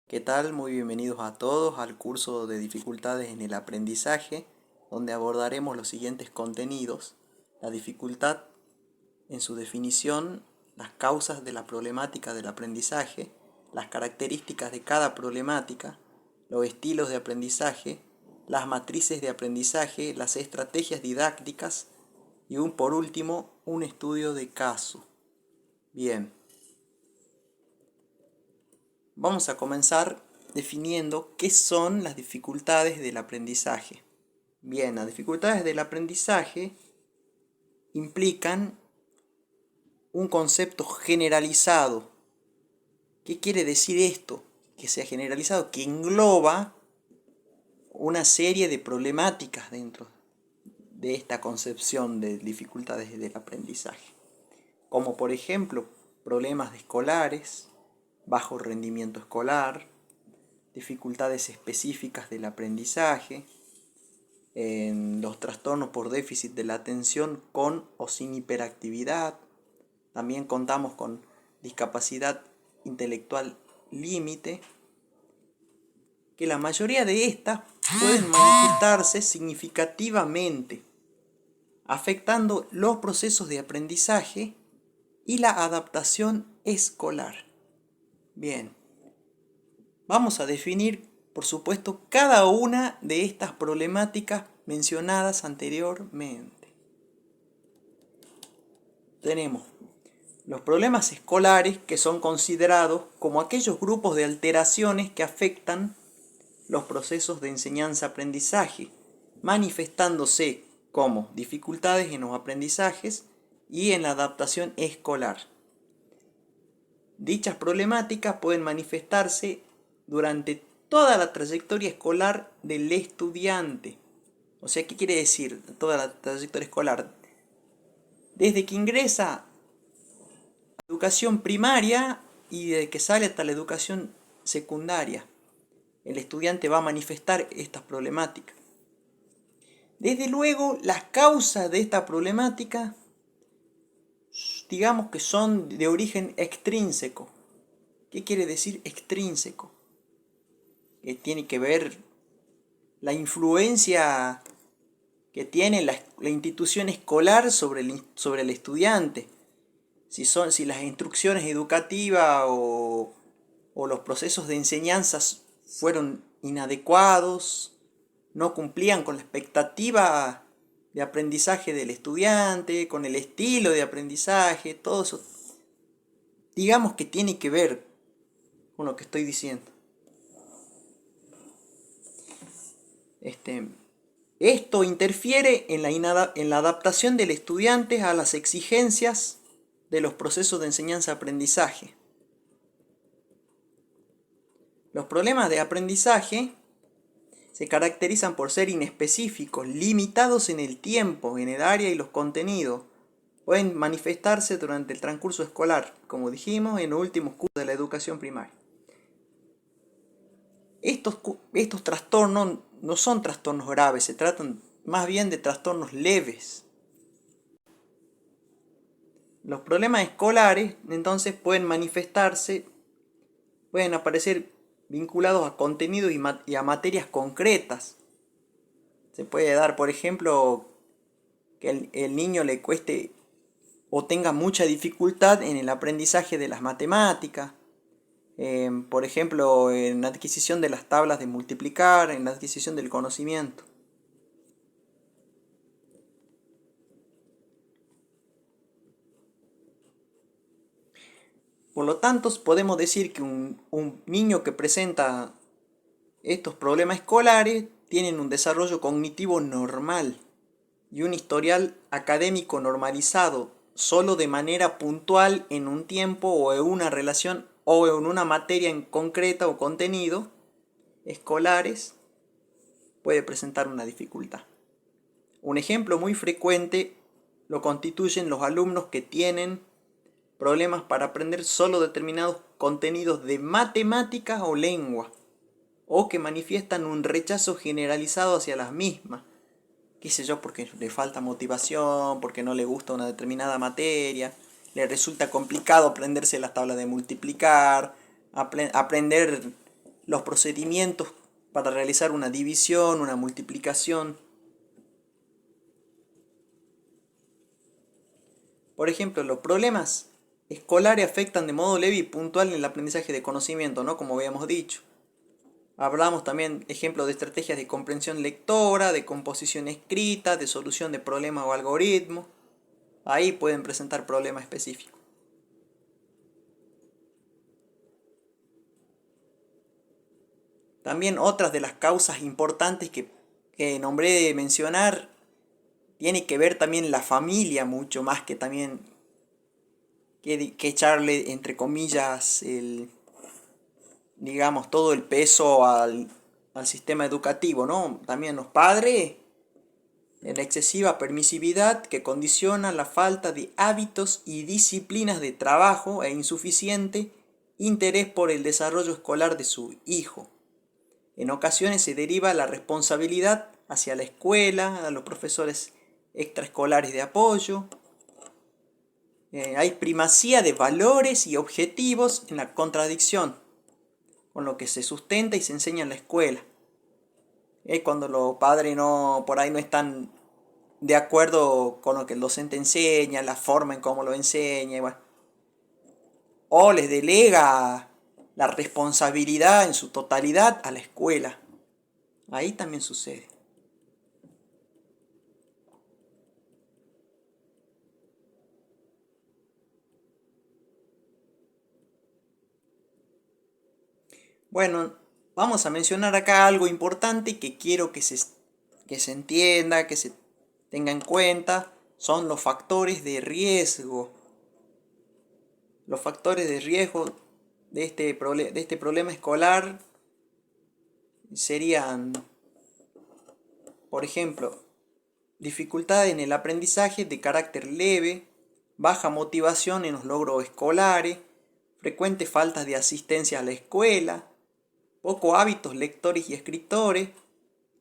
¿Qué tal? Muy bienvenidos a todos al curso de dificultades en el aprendizaje, donde abordaremos los siguientes contenidos: la dificultad en su definición, las causas de la problemática del aprendizaje, las características de cada problemática, los estilos de aprendizaje, las matrices de aprendizaje, las estrategias didácticas y por último, un estudio de caso. Bien. Vamos a comenzar definiendo qué son las dificultades del aprendizaje. Bien, las dificultades del aprendizaje implican un concepto generalizado. ¿Qué quiere decir esto? Que sea generalizado, que engloba una serie de problemáticas dentro de esta concepción de dificultades del aprendizaje. Como por ejemplo, problemas escolares, bajo rendimiento escolar, dificultades específicas del aprendizaje, en los trastornos por déficit de la atención con o sin hiperactividad. También contamos con discapacidad intelectual límite, que la mayoría de estas pueden manifestarse significativamente, afectando los procesos de aprendizaje y la adaptación escolar. Bien, vamos a definir, por supuesto, cada una de estas problemáticas mencionadas anteriormente. Tenemos los problemas escolares, que son considerados como aquellos grupos de alteraciones que afectan los procesos de enseñanza-aprendizaje, manifestándose como dificultades en los aprendizajes y en la adaptación escolar. Dichas problemáticas pueden manifestarse durante toda la trayectoria escolar del estudiante. O sea, ¿qué quiere decir toda la trayectoria escolar? Desde que ingresa a la educación primaria y desde que sale hasta la educación secundaria, el estudiante va a manifestar estas problemáticas. Desde luego, las causas de esta problemática, digamos que son de origen extrínseco. ¿Qué quiere decir extrínseco? Que tiene que ver la influencia que tiene la institución escolar sobre el estudiante. Si las instrucciones educativas o los procesos de enseñanza fueron inadecuados, no cumplían con la expectativa de aprendizaje del estudiante, con el estilo de aprendizaje, todo eso, digamos que tiene que ver con lo que estoy diciendo. Esto interfiere en la adaptación del estudiante a las exigencias de los procesos de enseñanza-aprendizaje. Los problemas de aprendizaje se caracterizan por ser inespecíficos, limitados en el tiempo, en el área y los contenidos. Pueden manifestarse durante el transcurso escolar, como dijimos, en los últimos cursos de la educación primaria. Estos trastornos no son trastornos graves, se tratan más bien de trastornos leves. Los problemas escolares, entonces, pueden aparecer vinculados a contenidos y a materias concretas. Se puede dar, por ejemplo, que el niño le cueste o tenga mucha dificultad en el aprendizaje de las matemáticas. Por ejemplo, en la adquisición de las tablas de multiplicar, en la adquisición del conocimiento. Por lo tanto, podemos decir que un niño que presenta estos problemas escolares tiene un desarrollo cognitivo normal y un historial académico normalizado, solo de manera puntual en un tiempo o en una relación o en una materia en concreta o contenido escolares puede presentar una dificultad. Un ejemplo muy frecuente lo constituyen los alumnos que tienen problemas para aprender solo determinados contenidos de matemáticas o lengua, o que manifiestan un rechazo generalizado hacia las mismas. Qué sé yo, porque le falta motivación, porque no le gusta una determinada materia, le resulta complicado aprenderse las tablas de multiplicar, aprender los procedimientos para realizar una división, una multiplicación. Por ejemplo, los problemas escolares afectan de modo leve y puntual en el aprendizaje de conocimiento, ¿no? Como habíamos dicho. Hablamos también, ejemplos de estrategias de comprensión lectora, de composición escrita, de solución de problemas o algoritmos. Ahí pueden presentar problemas específicos. También otras de las causas importantes que nombré de mencionar, tiene que ver también la familia mucho más que también que echarle entre comillas digamos todo el peso al sistema educativo, ¿no? También los padres, la excesiva permisividad que condiciona la falta de hábitos y disciplinas de trabajo e insuficiente interés por el desarrollo escolar de su hijo. En ocasiones se deriva la responsabilidad hacia la escuela, a los profesores extraescolares de apoyo. Hay primacía de valores y objetivos en la contradicción con lo que se sustenta y se enseña en la escuela. Cuando los padres por ahí no están de acuerdo con lo que el docente enseña, la forma en cómo lo enseña, bueno. O les delega la responsabilidad en su totalidad a la escuela. Ahí también sucede. Bueno, vamos a mencionar acá algo importante que quiero que se entienda, que se tenga en cuenta. Son los factores de riesgo. Los factores de riesgo de este problema escolar serían, por ejemplo, dificultades en el aprendizaje de carácter leve, baja motivación en los logros escolares, frecuentes faltas de asistencia a la escuela, poco hábitos lectores y escritores,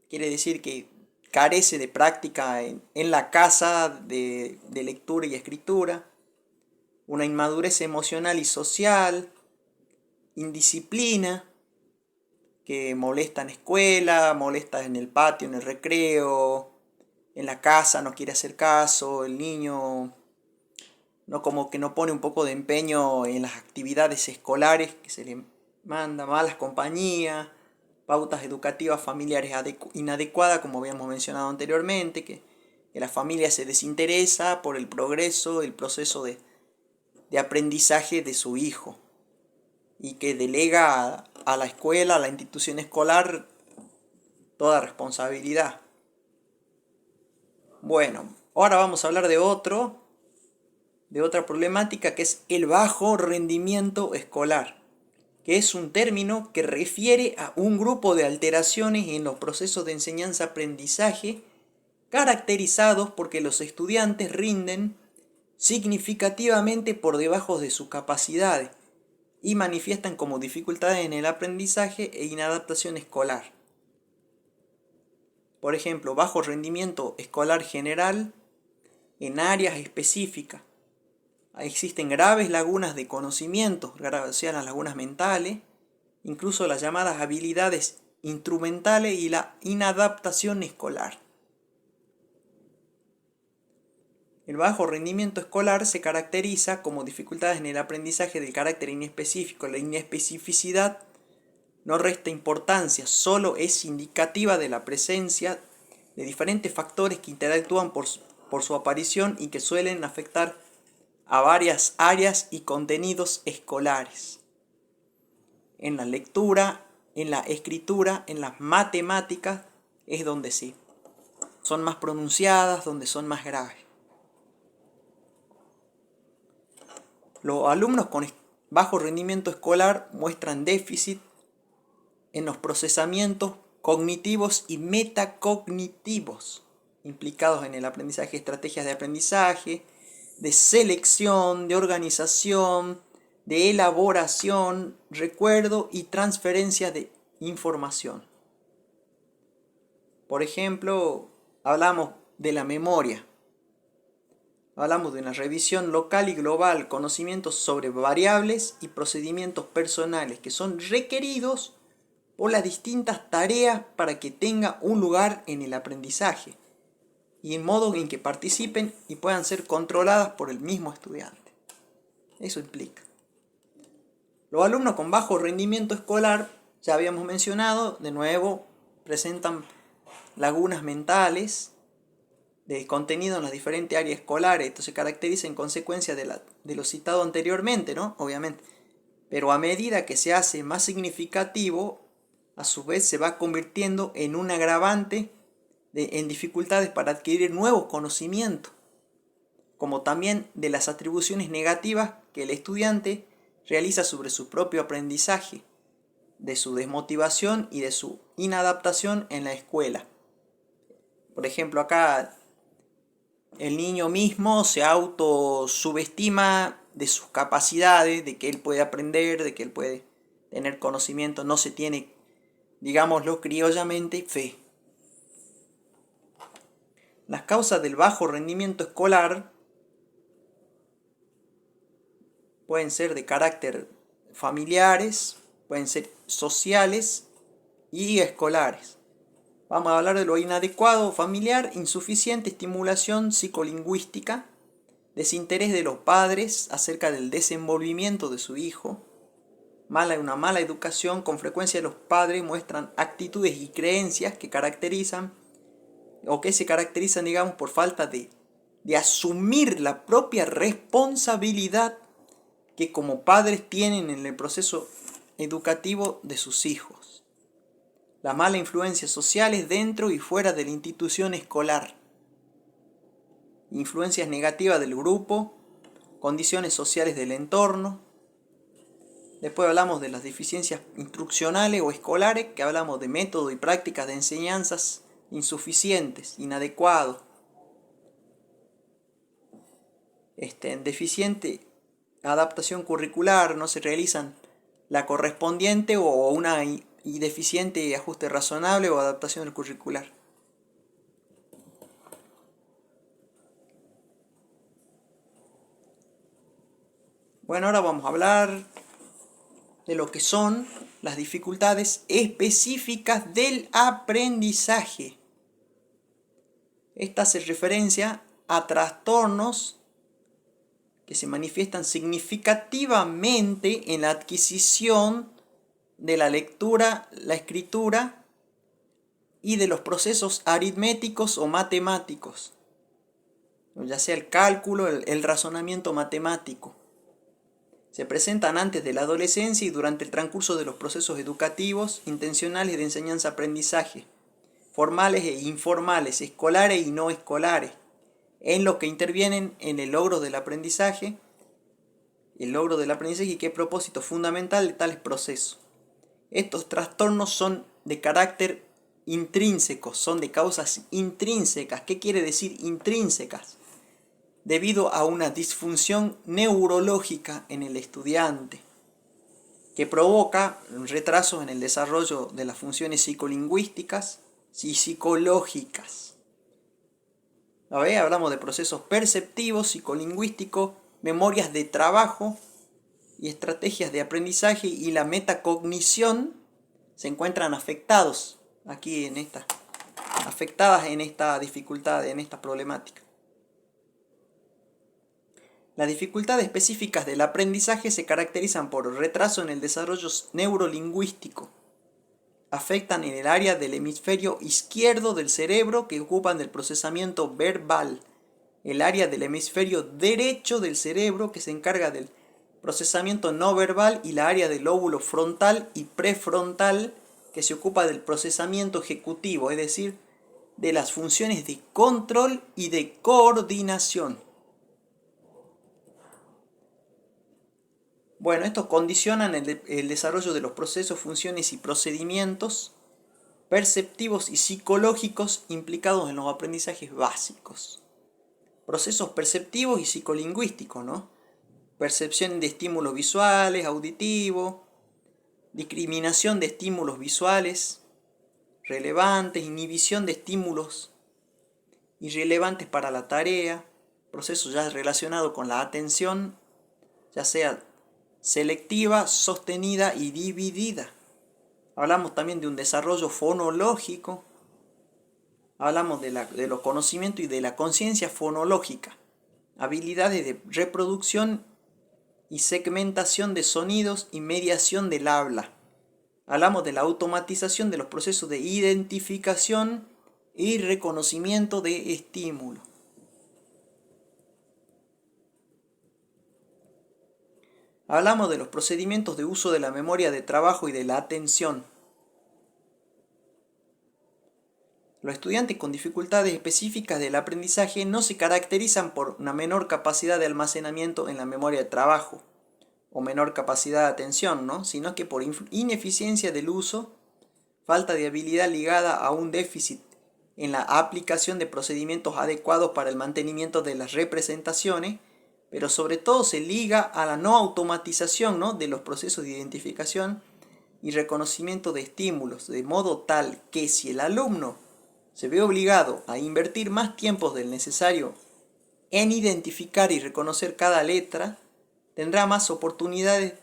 quiere decir que carece de práctica en la casa de lectura y escritura, una inmadurez emocional y social, indisciplina, que molesta en escuela, molesta en el patio, en el recreo, en la casa no quiere hacer caso, el niño no como que no pone un poco de empeño en las actividades escolares que se le manda, malas compañías, pautas educativas familiares inadecuadas, como habíamos mencionado anteriormente, que la familia se desinteresa por el progreso, el proceso de aprendizaje de su hijo y que delega a la escuela, a la institución escolar, toda responsabilidad. Bueno, ahora vamos a hablar de otra problemática que es el bajo rendimiento escolar, que es un término que refiere a un grupo de alteraciones en los procesos de enseñanza-aprendizaje caracterizados porque los estudiantes rinden significativamente por debajo de sus capacidades y manifiestan como dificultades en el aprendizaje e inadaptación escolar. Por ejemplo, bajo rendimiento escolar general en áreas específicas. Existen graves lagunas de conocimiento, o sea, las lagunas mentales, incluso las llamadas habilidades instrumentales y la inadaptación escolar. El bajo rendimiento escolar se caracteriza como dificultades en el aprendizaje del carácter inespecífico. La inespecificidad no resta importancia, solo es indicativa de la presencia de diferentes factores que interactúan por su aparición y que suelen afectar a varias áreas y contenidos escolares. En la lectura, en la escritura, en las matemáticas es donde sí son más pronunciadas, donde son más graves. Los alumnos con bajo rendimiento escolar muestran déficit en los procesamientos cognitivos y metacognitivos implicados en el aprendizaje, estrategias de aprendizaje, de selección, de organización, de elaboración, recuerdo y transferencia de información. Por ejemplo, hablamos de la memoria. Hablamos de una revisión local y global, conocimientos sobre variables y procedimientos personales que son requeridos por las distintas tareas para que tenga un lugar en el aprendizaje y en modo en que participen y puedan ser controladas por el mismo estudiante. Eso implica. Los alumnos con bajo rendimiento escolar, ya habíamos mencionado, de nuevo presentan lagunas mentales del contenido en las diferentes áreas escolares. Esto se caracteriza en consecuencia de lo citado anteriormente, ¿no? Obviamente. Pero a medida que se hace más significativo, a su vez se va convirtiendo en un agravante en dificultades para adquirir nuevos conocimientos, como también de las atribuciones negativas que el estudiante realiza sobre su propio aprendizaje, de su desmotivación y de su inadaptación en la escuela. Por ejemplo, acá el niño mismo se autosubestima de sus capacidades, de que él puede aprender, de que él puede tener conocimiento, no se tiene, digámoslo criollamente, fe. Las causas del bajo rendimiento escolar pueden ser de carácter familiares, pueden ser sociales y escolares. Vamos a hablar de lo inadecuado familiar, insuficiente estimulación psicolingüística, desinterés de los padres acerca del desenvolvimiento de su hijo, una mala educación. Con frecuencia los padres muestran actitudes y creencias que se caracterizan, digamos, por falta de asumir la propia responsabilidad que como padres tienen en el proceso educativo de sus hijos. La mala influencia sociales dentro y fuera de la institución escolar. Influencias negativas del grupo, condiciones sociales del entorno. Después hablamos de las deficiencias instruccionales o escolares, que hablamos de métodos y prácticas de enseñanzas insuficientes, inadecuados. Deficiente adaptación curricular, no se realizan la correspondiente o una y deficiente ajuste razonable o adaptación curricular. Bueno, ahora vamos a hablar de lo que son las dificultades específicas del aprendizaje. Esta hace referencia a trastornos que se manifiestan significativamente en la adquisición de la lectura, la escritura y de los procesos aritméticos o matemáticos, ya sea el cálculo, el razonamiento matemático. Se presentan antes de la adolescencia y durante el transcurso de los procesos educativos intencionales de enseñanza-aprendizaje, formales e informales, escolares y no escolares, en los que intervienen en el logro del aprendizaje y qué propósito fundamental de tales procesos. Estos trastornos son de carácter intrínseco, son de causas intrínsecas. ¿Qué quiere decir intrínsecas? Debido a una disfunción neurológica en el estudiante, que provoca un retraso en el desarrollo de las funciones psicolingüísticas y psicológicas. Hablamos de procesos perceptivos, psicolingüísticos, memorias de trabajo y estrategias de aprendizaje, y la metacognición se encuentran afectadas en esta dificultad, en esta problemática. Las dificultades específicas del aprendizaje se caracterizan por retraso en el desarrollo neurolingüístico. Afectan en el área del hemisferio izquierdo del cerebro, que ocupan del procesamiento verbal, el área del hemisferio derecho del cerebro, que se encarga del procesamiento no verbal, y la área del lóbulo frontal y prefrontal, que se ocupa del procesamiento ejecutivo, es decir, de las funciones de control y de coordinación. Bueno, estos condicionan el desarrollo de los procesos, funciones y procedimientos perceptivos y psicológicos implicados en los aprendizajes básicos. Procesos perceptivos y psicolingüísticos, ¿no? Percepción de estímulos visuales, auditivos, discriminación de estímulos visuales relevantes, inhibición de estímulos irrelevantes para la tarea, procesos ya relacionados con la atención, ya sea selectiva, sostenida y dividida. Hablamos también de un desarrollo fonológico. Hablamos de los conocimientos y de la conciencia fonológica. Habilidades de reproducción y segmentación de sonidos y mediación del habla. Hablamos de la automatización de los procesos de identificación y reconocimiento de estímulos. Hablamos de los procedimientos de uso de la memoria de trabajo y de la atención. Los estudiantes con dificultades específicas del aprendizaje no se caracterizan por una menor capacidad de almacenamiento en la memoria de trabajo o menor capacidad de atención, ¿no? Sino que por ineficiencia del uso, falta de habilidad ligada a un déficit en la aplicación de procedimientos adecuados para el mantenimiento de las representaciones, pero sobre todo se liga a la no automatización, ¿no?, de los procesos de identificación y reconocimiento de estímulos, de modo tal que si el alumno se ve obligado a invertir más tiempo del necesario en identificar y reconocer cada letra, tendrá más oportunidades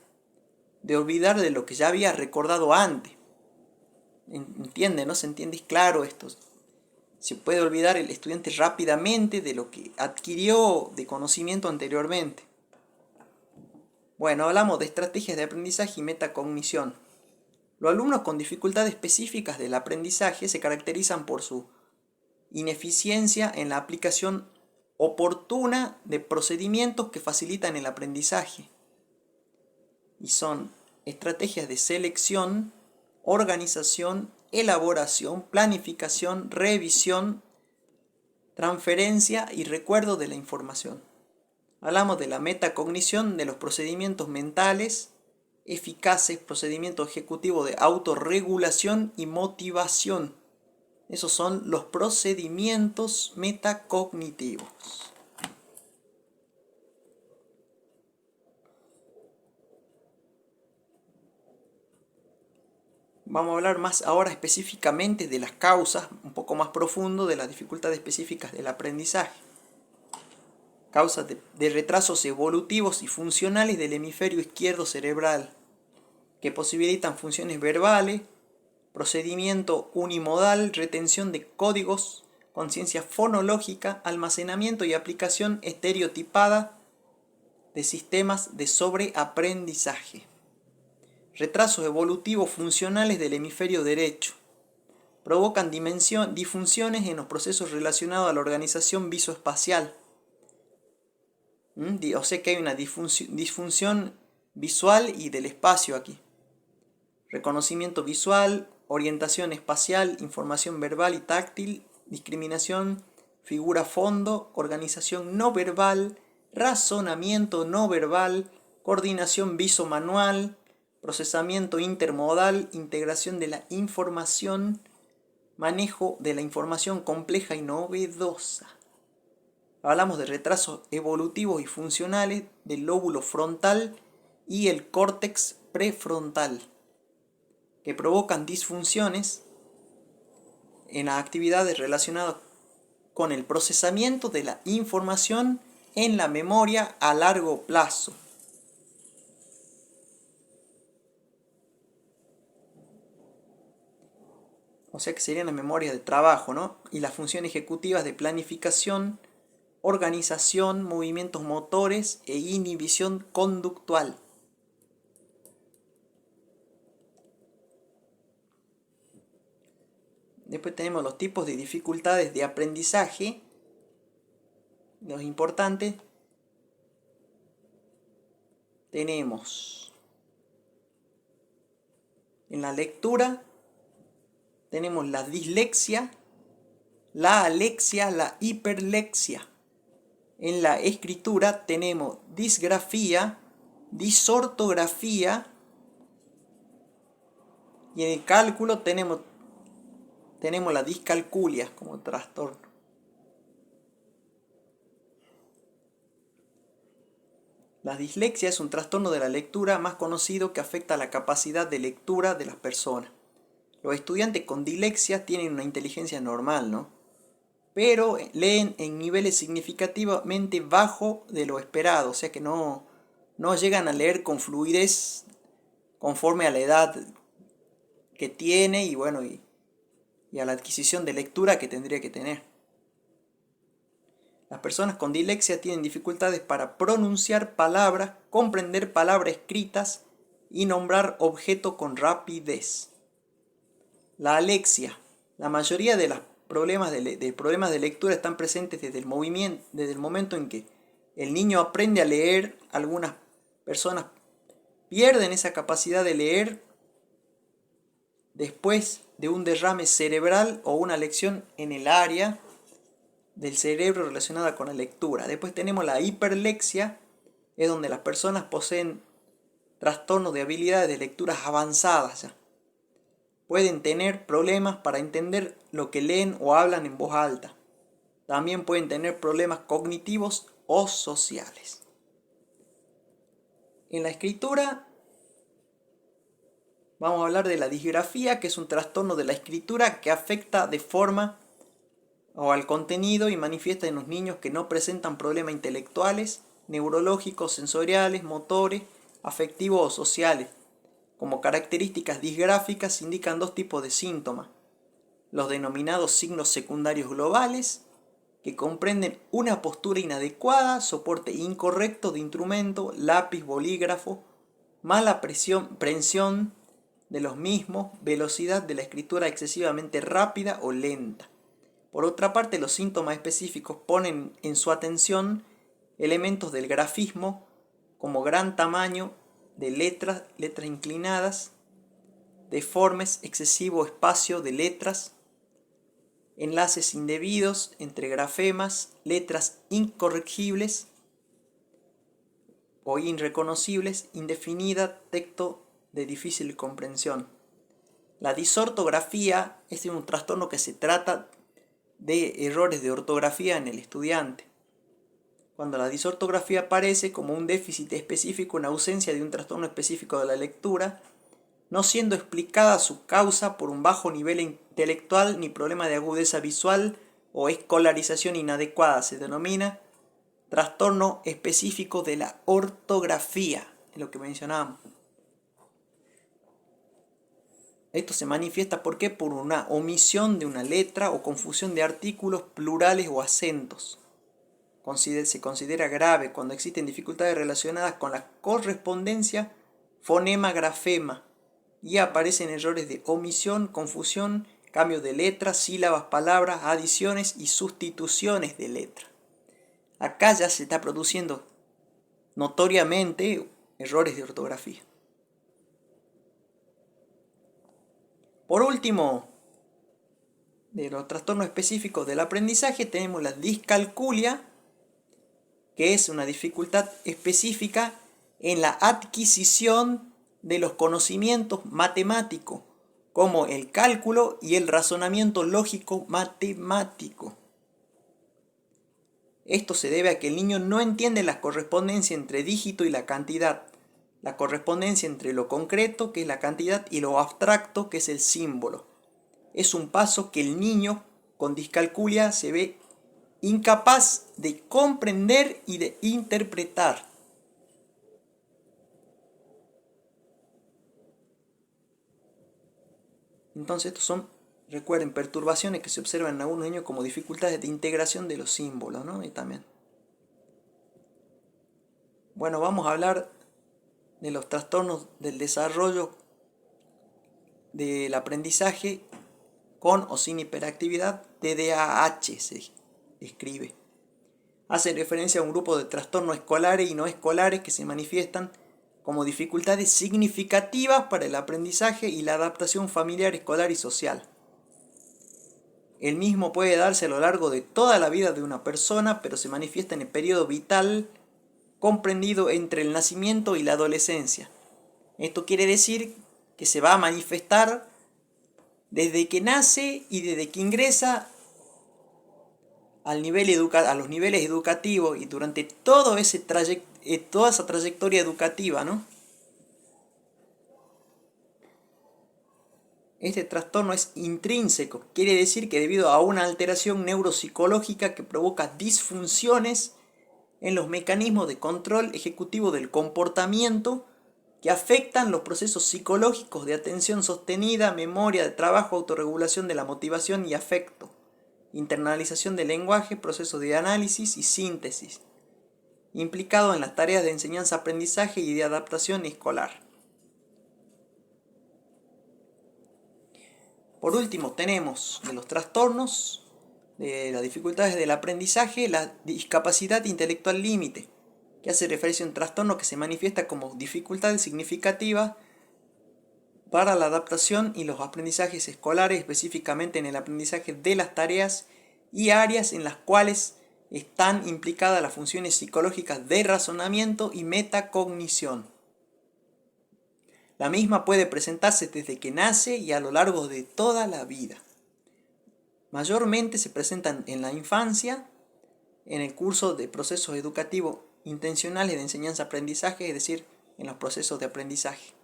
de olvidar de lo que ya había recordado antes. ¿Entiende? ¿No se entiende? Es claro esto. Se puede olvidar el estudiante rápidamente de lo que adquirió de conocimiento anteriormente. Bueno, hablamos de estrategias de aprendizaje y metacognición. Los alumnos con dificultades específicas del aprendizaje se caracterizan por su ineficiencia en la aplicación oportuna de procedimientos que facilitan el aprendizaje. Y son estrategias de selección, organización, elaboración, planificación, revisión, transferencia y recuerdo de la información. Hablamos de la metacognición, de los procedimientos mentales eficaces, procedimiento ejecutivo de autorregulación y motivación. Esos son los procedimientos metacognitivos. Vamos a hablar más ahora específicamente de las causas, un poco más profundo, de las dificultades específicas del aprendizaje. Causas de retrasos evolutivos y funcionales del hemisferio izquierdo cerebral, que posibilitan funciones verbales, procedimiento unimodal, retención de códigos, conciencia fonológica, almacenamiento y aplicación estereotipada de sistemas de sobreaprendizaje. Retrasos evolutivos funcionales del hemisferio derecho. Provocan disfunciones en los procesos relacionados a la organización visoespacial. O sea que hay una disfunción visual y del espacio aquí. Reconocimiento visual, orientación espacial, información verbal y táctil, discriminación, figura fondo, organización no verbal, razonamiento no verbal, coordinación visomanual, procesamiento intermodal, integración de la información, manejo de la información compleja y novedosa. Hablamos de retrasos evolutivos y funcionales del lóbulo frontal y el córtex prefrontal, que provocan disfunciones en las actividades relacionadas con el procesamiento de la información en la memoria a largo plazo. O sea que serían las memorias de trabajo, ¿no? Y las funciones ejecutivas de planificación, organización, movimientos motores e inhibición conductual. Después tenemos los tipos de dificultades de aprendizaje, los importantes. Tenemos en la lectura, tenemos la dislexia, la alexia, la hiperlexia. En la escritura tenemos disgrafía, disortografía, y en el cálculo tenemos la discalculia como trastorno. La dislexia es un trastorno de la lectura más conocido que afecta la capacidad de lectura de las personas. Los estudiantes con dislexia tienen una inteligencia normal, ¿no? Pero leen en niveles significativamente bajo de lo esperado, o sea que no llegan a leer con fluidez conforme a la edad que tiene y bueno, y a la adquisición de lectura que tendría que tener. Las personas con dislexia tienen dificultades para pronunciar palabras, comprender palabras escritas y nombrar objetos con rapidez. La alexia. La mayoría de los problemas de lectura están presentes desde el momento en que el niño aprende a leer. Algunas personas pierden esa capacidad de leer después de un derrame cerebral o una lesión en el área del cerebro relacionada con la lectura. Después tenemos la hiperlexia, es donde las personas poseen trastornos de habilidades de lecturas avanzadas ya. Pueden tener problemas para entender lo que leen o hablan en voz alta. También pueden tener problemas cognitivos o sociales. En la escritura vamos a hablar de la disgrafía, que es un trastorno de la escritura que afecta de forma o al contenido y manifiesta en los niños que no presentan problemas intelectuales, neurológicos, sensoriales, motores, afectivos o sociales. Como características disgráficas se indican dos tipos de síntomas: los denominados signos secundarios globales, que comprenden una postura inadecuada, soporte incorrecto de instrumento, lápiz, bolígrafo, mala prensión de los mismos, velocidad de la escritura excesivamente rápida o lenta. Por otra parte, los síntomas específicos ponen en su atención elementos del grafismo como gran tamaño de letras inclinadas, deformes, excesivo espacio de letras, enlaces indebidos entre grafemas, letras incorregibles o irreconocibles, indefinida, texto de difícil comprensión. La disortografía es un trastorno que se trata de errores de ortografía en el estudiante. Cuando la disortografía aparece como un déficit específico, una ausencia de un trastorno específico de la lectura, no siendo explicada su causa por un bajo nivel intelectual ni problema de agudeza visual o escolarización inadecuada, se denomina trastorno específico de la ortografía, es lo que mencionábamos. Esto se manifiesta ¿por qué? Por una omisión de una letra o confusión de artículos, plurales o acentos. Se considera grave cuando existen dificultades relacionadas con la correspondencia fonema-grafema y aparecen errores de omisión, confusión, cambios de letras, sílabas, palabras, adiciones y sustituciones de letra. Acá ya se está produciendo notoriamente errores de ortografía. Por último, de los trastornos específicos del aprendizaje tenemos la discalculia, que es una dificultad específica en la adquisición de los conocimientos matemáticos, como el cálculo y el razonamiento lógico matemático. Esto se debe a que el niño no entiende la correspondencia entre dígito y la cantidad, la correspondencia entre lo concreto, que es la cantidad, y lo abstracto, que es el símbolo. Es un paso que el niño con discalculia se ve incapaz de comprender y de interpretar. Entonces estos son, recuerden, perturbaciones que se observan en algunos niños como dificultades de integración de los símbolos, ¿no? Y también. Bueno, vamos a hablar de los trastornos del desarrollo del aprendizaje con o sin hiperactividad, TDAH se escribe. Hace referencia a un grupo de trastornos escolares y no escolares que se manifiestan como dificultades significativas para el aprendizaje y la adaptación familiar, escolar y social. El mismo puede darse a lo largo de toda la vida de una persona, pero se manifiesta en el periodo vital comprendido entre el nacimiento y la adolescencia. Esto quiere decir que se va a manifestar desde que nace y desde que ingresa a los niveles educativos y durante toda esa trayectoria educativa, ¿no? Este trastorno es intrínseco, quiere decir que debido a una alteración neuropsicológica que provoca disfunciones en los mecanismos de control ejecutivo del comportamiento que afectan los procesos psicológicos de atención sostenida, memoria de trabajo, autorregulación de la motivación y afecto, internalización del lenguaje, procesos de análisis y síntesis, implicado en las tareas de enseñanza-aprendizaje y de adaptación escolar. Por último, tenemos de los trastornos, de las dificultades del aprendizaje, la discapacidad intelectual límite, que hace referencia a un trastorno que se manifiesta como dificultad significativa para la adaptación y los aprendizajes escolares, específicamente en el aprendizaje de las tareas y áreas en las cuales están implicadas las funciones psicológicas de razonamiento y metacognición. La misma puede presentarse desde que nace y a lo largo de toda la vida. Mayormente se presentan en la infancia, en el curso de procesos educativos intencionales de enseñanza-aprendizaje, es decir, en los procesos de aprendizaje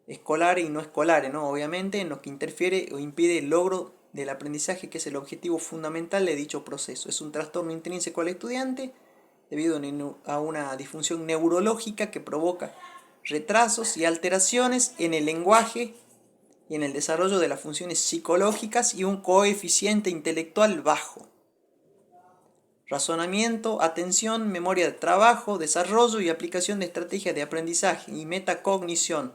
escolares y no escolares, ¿no? Obviamente en lo que interfiere o impide el logro del aprendizaje, que es el objetivo fundamental de dicho proceso. Es un trastorno intrínseco al estudiante debido a una disfunción neurológica que provoca retrasos y alteraciones en el lenguaje y en el desarrollo de las funciones psicológicas y un coeficiente intelectual bajo. Razonamiento, atención, memoria de trabajo, desarrollo y aplicación de estrategias de aprendizaje y metacognición.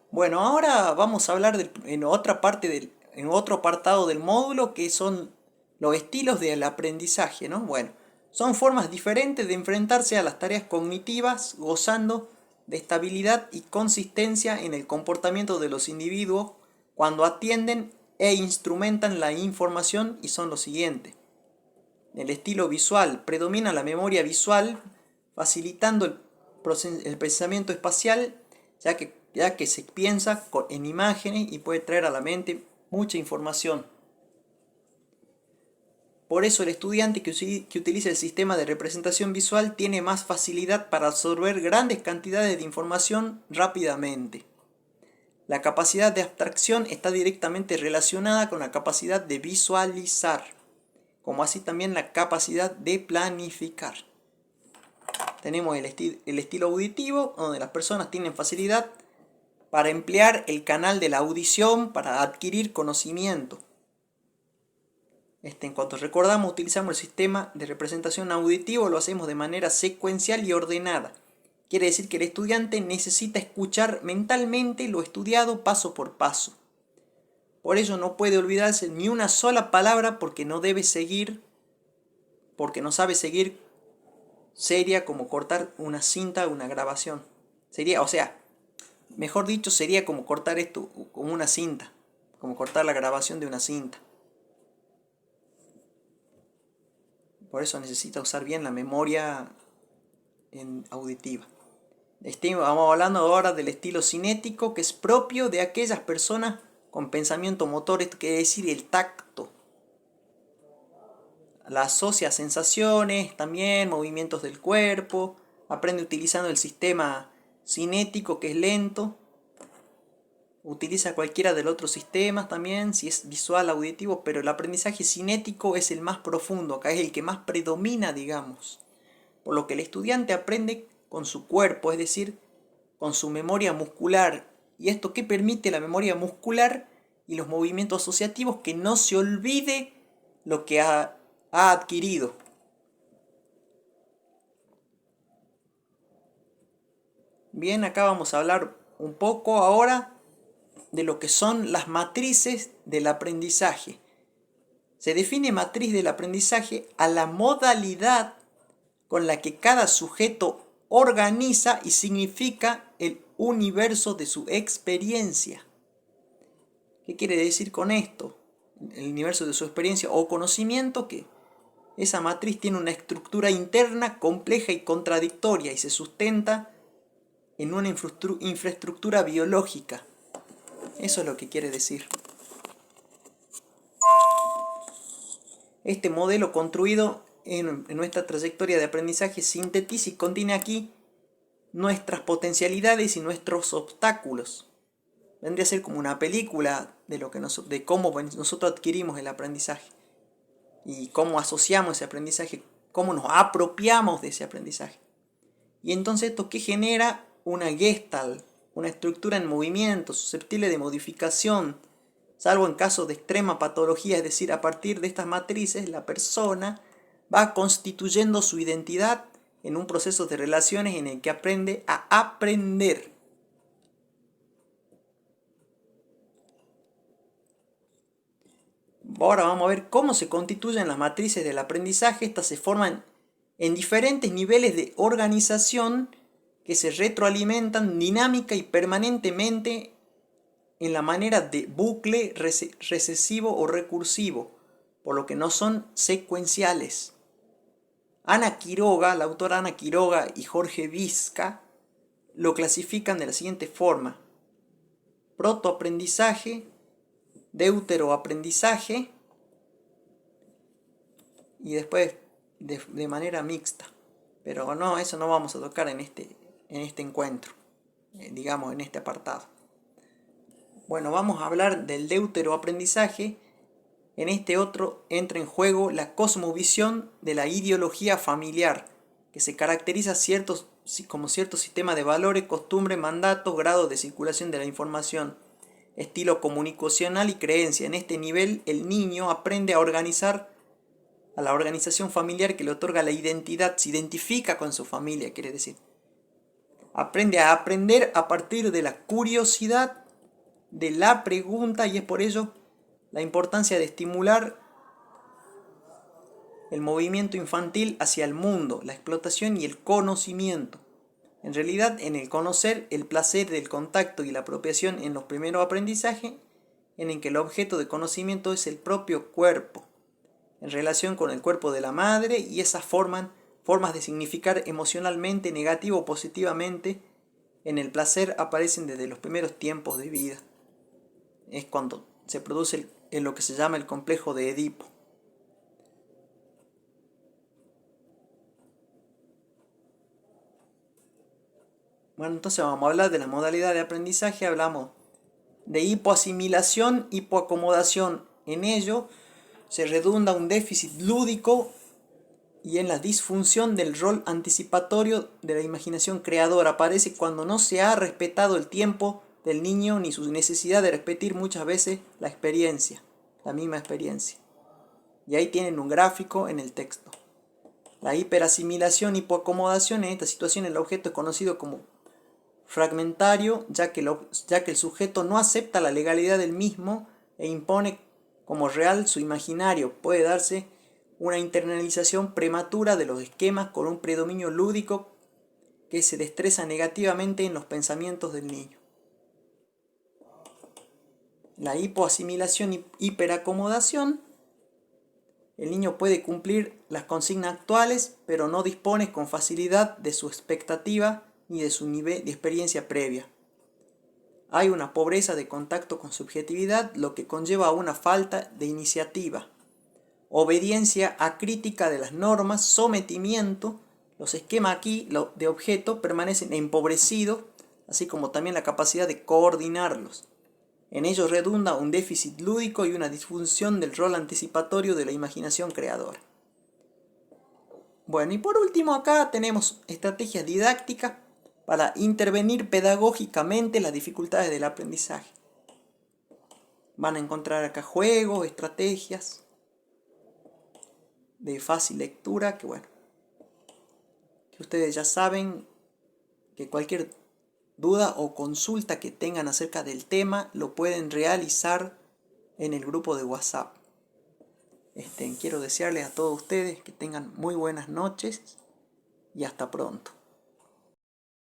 Bueno, ahora vamos a hablar en otra parte en otro apartado del módulo, que son los estilos del aprendizaje, ¿no? Bueno, son formas diferentes de enfrentarse a las tareas cognitivas, gozando de estabilidad y consistencia en el comportamiento de los individuos cuando atienden e instrumentan la información, y son los siguientes. El estilo visual: predomina la memoria visual, facilitando el pensamiento espacial, ya que se piensa en imágenes y puede traer a la mente mucha información. Por eso el estudiante que utiliza el sistema de representación visual tiene más facilidad para absorber grandes cantidades de información rápidamente. La capacidad de abstracción está directamente relacionada con la capacidad de visualizar, como así también la capacidad de planificar. Tenemos el estilo auditivo, donde las personas tienen facilidad para emplear el canal de la audición para adquirir conocimiento. En cuanto recordamos, utilizamos el sistema de representación auditivo, lo hacemos de manera secuencial y ordenada. Quiere decir que el estudiante necesita escuchar mentalmente lo estudiado paso por paso. Por ello no puede olvidarse ni una sola palabra, porque no sabe seguir. Sería como cortar una cinta, una grabación. Sería como cortar esto como una cinta, como cortar la grabación de una cinta. Por eso necesita usar bien la memoria auditiva. Vamos hablando ahora del estilo cinético, que es propio de aquellas personas con pensamiento motor, esto quiere decir el tacto. La asocia a sensaciones, también movimientos del cuerpo, aprende utilizando el sistema cinético, que es lento. Utiliza cualquiera de los otros sistemas también, si es visual, auditivo, pero el aprendizaje cinético es el más profundo, acá es el que más predomina, digamos. Por lo que el estudiante aprende con su cuerpo, es decir, con su memoria muscular. ¿Y esto qué permite la memoria muscular y los movimientos asociativos? Que no se olvide lo que ha adquirido. Bien, acá vamos a hablar un poco ahora de lo que son las matrices del aprendizaje. Se define matriz del aprendizaje a la modalidad con la que cada sujeto organiza y significa el universo de su experiencia. ¿Qué quiere decir con esto? El universo de su experiencia o conocimiento, que esa matriz tiene una estructura interna compleja y contradictoria y se sustenta en una infraestructura biológica. Eso es lo que quiere decir. Este modelo construido en nuestra trayectoria de aprendizaje sintetiza y contiene aquí nuestras potencialidades y nuestros obstáculos. vendría a ser como una película de cómo nosotros adquirimos el aprendizaje y cómo asociamos ese aprendizaje, cómo nos apropiamos de ese aprendizaje. Y entonces esto que genera una gestalt, una estructura en movimiento, susceptible de modificación, salvo en casos de extrema patología, es decir, a partir de estas matrices la persona va constituyendo su identidad en un proceso de relaciones en el que aprende a aprender. Ahora vamos a ver cómo se constituyen las matrices del aprendizaje. Estas se forman en diferentes niveles de organización que se retroalimentan dinámica y permanentemente en la manera de bucle recesivo o recursivo, por lo que no son secuenciales. Ana Quiroga, la autora Ana Quiroga y Jorge Vizca lo clasifican de la siguiente forma: protoaprendizaje, deuteroaprendizaje y después de manera mixta. Pero no, eso no vamos a tocar en este encuentro, digamos en este apartado. Bueno, vamos a hablar del deuteroaprendizaje. En este otro entra en juego la cosmovisión de la ideología familiar, que se caracteriza como cierto sistema de valores, costumbres, mandatos, grados de circulación de la información, estilo comunicacional y creencia. En este nivel el niño aprende a organizar a la organización familiar que le otorga la identidad, se identifica con su familia, quiere decir. Aprende a aprender a partir de la curiosidad, de la pregunta, y es por ello la importancia de estimular el movimiento infantil hacia el mundo, la explotación y el conocimiento. En realidad, en el conocer, el placer del contacto y la apropiación en los primeros aprendizajes, en el que el objeto de conocimiento es el propio cuerpo, en relación con el cuerpo de la madre, y esas formas de significar emocionalmente, negativo o positivamente, en el placer aparecen desde los primeros tiempos de vida. Es cuando se produce en lo que se llama el complejo de Edipo. Bueno, entonces vamos a hablar de la modalidad de aprendizaje. Hablamos de hipoasimilación, hipoacomodación. En ello se redunda un déficit lúdico y en la disfunción del rol anticipatorio de la imaginación creadora. Aparece cuando no se ha respetado el tiempo del niño ni su necesidad de repetir muchas veces la misma experiencia. Y ahí tienen un gráfico en el texto. La hiperasimilación, hipoacomodación, en esta situación el objeto es conocido como fragmentario, ya que el sujeto no acepta la legalidad del mismo e impone como real su imaginario. Puede darse una internalización prematura de los esquemas con un predominio lúdico que se destreza negativamente en los pensamientos del niño. La hipoasimilación y hiperacomodación. El niño puede cumplir las consignas actuales, pero no dispone con facilidad de su expectativa ni de su nivel de experiencia previa. Hay una pobreza de contacto con subjetividad, lo que conlleva a una falta de iniciativa, obediencia acrítica de las normas, sometimiento. Los esquemas aquí de objeto permanecen empobrecidos, así como también la capacidad de coordinarlos. En ello redunda un déficit lúdico y una disfunción del rol anticipatorio de la imaginación creadora. Bueno, y por último acá tenemos estrategias didácticas para intervenir pedagógicamente las dificultades del aprendizaje. Van a encontrar acá juegos, estrategias de fácil lectura, que ustedes ya saben que cualquier duda o consulta que tengan acerca del tema lo pueden realizar en el grupo de WhatsApp. Quiero desearles a todos ustedes que tengan muy buenas noches y hasta pronto.